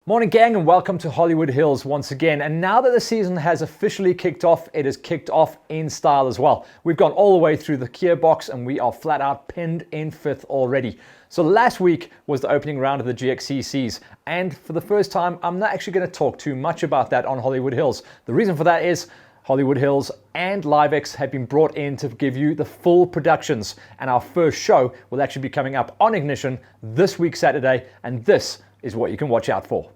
Morning gang, and welcome to Hollywood Hills once again. And now that the season has officially kicked off, it is kicked off in style as well. We've gone all the way through the gearbox and we are flat out pinned in fifth already. So last week was the opening round of the GXCCs, and for the first time I'm not actually going to talk too much about that on Hollywood Hills. The reason for that is Hollywood Hills and LiveX have been brought in to give you the full productions, and our first show will actually be coming up on Ignition this week Saturday, and this is what you can watch out for.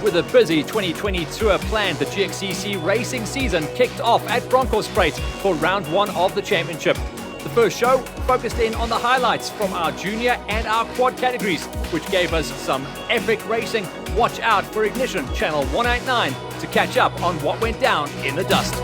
With a busy 2020 tour planned, the GXCC racing season kicked off at Bronkhorstspruit for round one of the championship. The first show focused in on the highlights from our junior and our quad categories, which gave us some epic racing. Watch out for Ignition Channel 189 to catch up on what went down in the dust.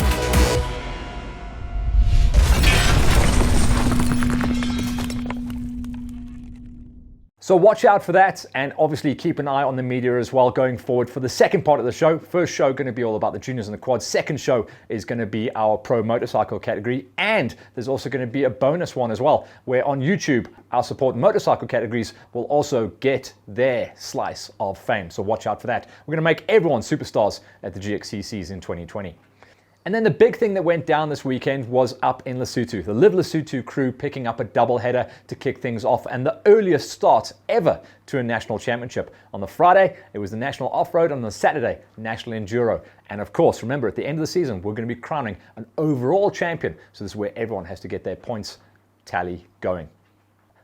So watch out for that, and obviously keep an eye on the media as well going forward for the second part of the show. First show going to be all about the juniors and the quads. Second show is going to be our pro motorcycle category, and there's also going to be a bonus one as well, where on YouTube our support motorcycle categories will also get their slice of fame. So watch out for that. We're going to make everyone superstars at the GXCCs in 2020. And then the big thing that went down this weekend was up in Lesotho. The Live Lesotho crew picking up a doubleheader to kick things off, and the earliest start ever to a national championship. On the Friday, it was the national offroad, and on the Saturday, national enduro. And of course, remember, at the end of the season, we're going to be crowning an overall champion. So this is where everyone has to get their points tally going.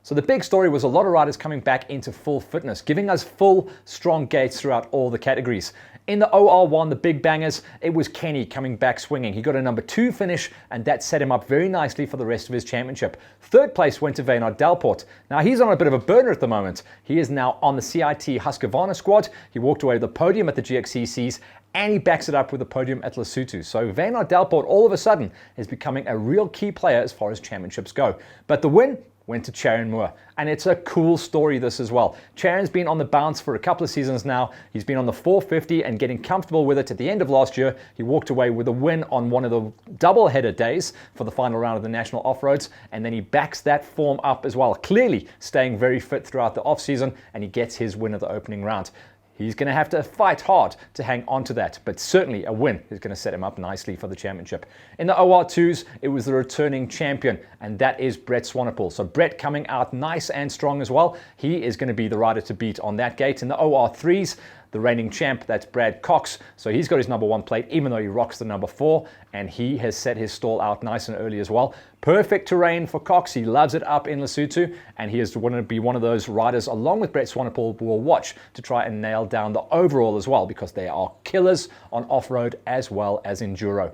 So the big story was a lot of riders coming back into full fitness, giving us full, strong gates throughout all the categories. In the OR1, the big bangers, it was Kenny coming back swinging. He got a number 2 finish, and that set him up very nicely for the rest of his championship. Third place went to Wynand Delport. Now he's on a bit of a burner at the moment. He is now on the CIT Husqvarna squad. He walked away with the podium at the GXCCs, and he backs it up with the podium at Lesotho. So Wynand Delport all of a sudden is becoming a real key player as far as championships go. But the win went to Charon Moore, and it's a cool story this as well. Charon's been on the bounce for a couple of seasons now. He's been on the 450 and getting comfortable with it. At the end of last year, he walked away with a win on one of the double-header days for the final round of the national off-roads, and then he backs that form up as well, clearly staying very fit throughout the off-season, and he gets his win at the opening round. He's going to have to fight hard to hang on to that, but certainly a win is going to set him up nicely for the championship. In the OR2s, it was the returning champion, and that is Brett Swanepoel. So Brett coming out nice and strong as well. He is going to be the rider to beat on that gate. In the OR3s, the reigning champ, that's Brad Cox. So he's got his number 1 plate, even though he rocks the number 4, and he has set his stall out nice and early as well. Perfect terrain for Cox. He loves it up in Lesotho, and he is going to be one of those riders, along with Brett Swanepoel, who will watch to try and nail down the overall as well, because they are killers on off-road as well as enduro.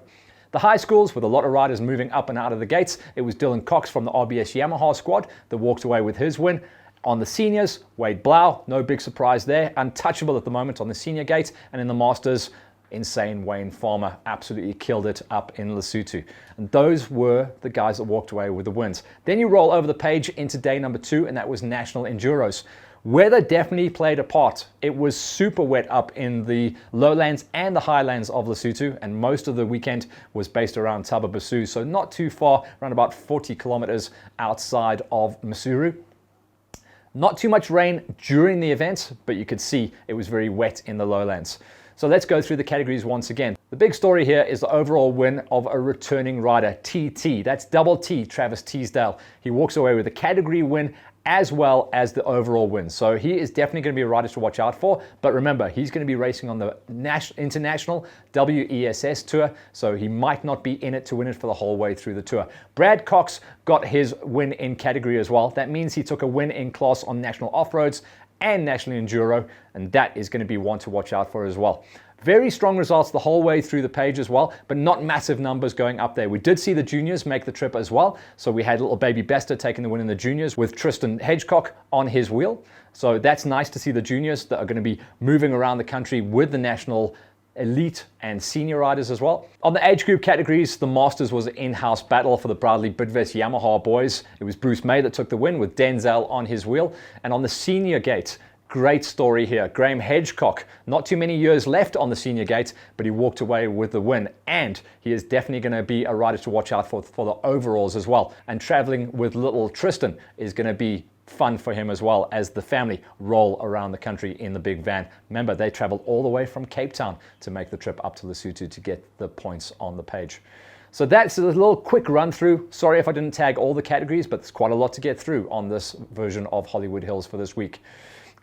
The high schools, with a lot of riders moving up and out of the gates, it was Dylan Cox from the RBS Yamaha squad that walked away with his win. On the seniors, Wade Blau, no big surprise there, untouchable at the moment on the senior gate. And in the masters, insane Wayne Farmer absolutely killed it up in Lesotho. And those were the guys that walked away with the wins. Then you roll over the page into day number 2, and that was national enduros. Weather definitely played a part. It was super wet up in the lowlands and the highlands of Lesotho, and most of the weekend was based around Thaba Basu, so not too far, around about 40 kilometers outside of Masuru. Not too much rain during the event, but you could see it was very wet in the lowlands. So let's go through the categories once again. The big story here is the overall win of a returning rider, TT. That's double T, Travis Teasdale. He walks away with a category win as well as the overall win. So he is definitely going to be a rider to watch out for. But remember, he's going to be racing on the international WESS tour, so he might not be in it to win it for the whole way through the tour. Brad Cox got his win in category as well. That means he took a win in class on national off-roads and national enduro, and that is going to be one to watch out for as well. Very strong results the whole way through the page as well, but not massive numbers going up there. We did see the juniors make the trip as well. So we had little baby Bester taking the win in the juniors with Tristan Hedgecock on his wheel. So that's nice to see the juniors that are going to be moving around the country with the national elite and senior riders as well. On the age group categories, the Masters was an in-house battle for the Bradley Bidvest Yamaha boys. It was Bruce May that took the win with Denzel on his wheel. And on the senior gate, great story here. Graham Hedgecock, not too many years left on the senior gate, but he walked away with the win. And he is definitely going to be a rider to watch out for the overalls as well. And traveling with little Tristan is going to be fun for him as well as the family roll around the country in the big van. Remember, they traveled all the way from Cape Town to make the trip up to Lesotho to get the points on the page. So that's a little quick run through. Sorry if I didn't tag all the categories, but there's quite a lot to get through on this version of Hollywood Hills for this week.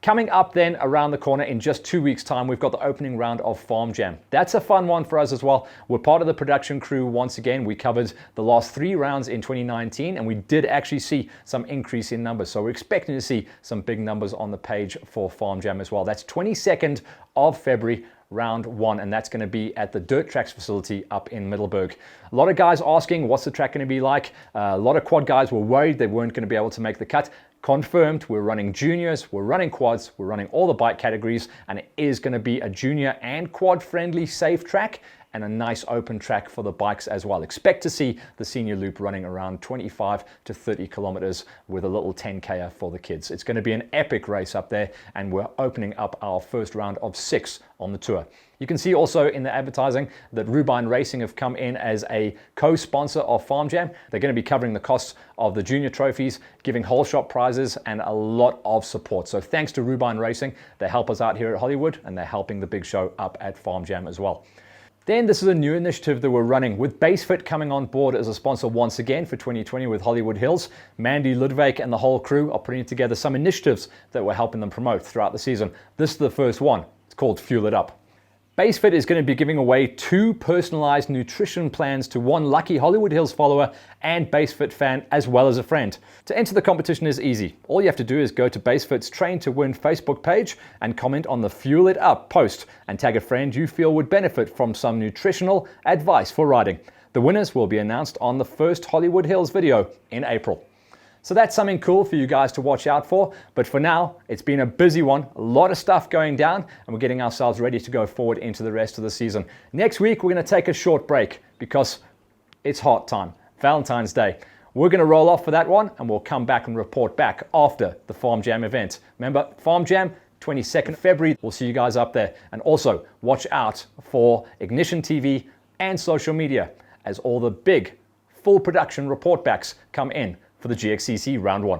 Coming up then around the corner in just 2 weeks' time, we've got the opening round of Farm Jam. That's a fun one for us as well. We're part of the production crew once again. We covered the last 3 rounds in 2019, and we did actually see some increase in numbers. So we're expecting to see some big numbers on the page for Farm Jam as well. That's 22nd of February. Round 1, and that's going to be at the Dirt Tracks facility up in Middelburg. A lot of guys asking what's the track going to be like. A lot of quad guys were worried they weren't going to be able to make the cut. Confirmed, we're running juniors, we're running quads, we're running all the bike categories, and it is going to be a junior and quad friendly safe track and a nice open track for the bikes as well. Expect to see the senior loop running around 25 to 30 kilometers with a little 10K for the kids. It's going to be an epic race up there, and we're opening up our first round of 6 on the tour. You can see also in the advertising that Rubine Racing have come in as a co-sponsor of Farm Jam. They're going to be covering the costs of the junior trophies, giving whole shop prizes, and a lot of support. So thanks to Rubine Racing. They help us out here at Hollywood, and they're helping the big show up at Farm Jam as well. Then this is a new initiative that we're running with BaseFit coming on board as a sponsor once again for 2020 with Hollywood Hills. Mandy Ludwig and the whole crew are putting together some initiatives that we're helping them promote throughout the season. This is the first one. It's called Fuel It Up. BaseFit is going to be giving away 2 personalized nutrition plans to 1 lucky Hollywood Hills follower and BaseFit fan as well as a friend. To enter the competition is easy. All you have to do is go to BaseFit's Train to Win Facebook page and comment on the Fuel It Up post and tag a friend you feel would benefit from some nutritional advice for riding. The winners will be announced on the first Hollywood Hills video in April. So that's something cool for you guys to watch out for. But for now, it's been a busy one, a lot of stuff going down, and we're getting ourselves ready to go forward into the rest of the season. Next week, we're going to take a short break because it's hot time, Valentine's Day. We're going to roll off for that one, and we'll come back and report back after the Farm Jam event. Remember, Farm Jam, 22nd February. We'll see you guys up there. And also, watch out for Ignition TV and social media as all the big full production report backs come in for the GXCC Round 1.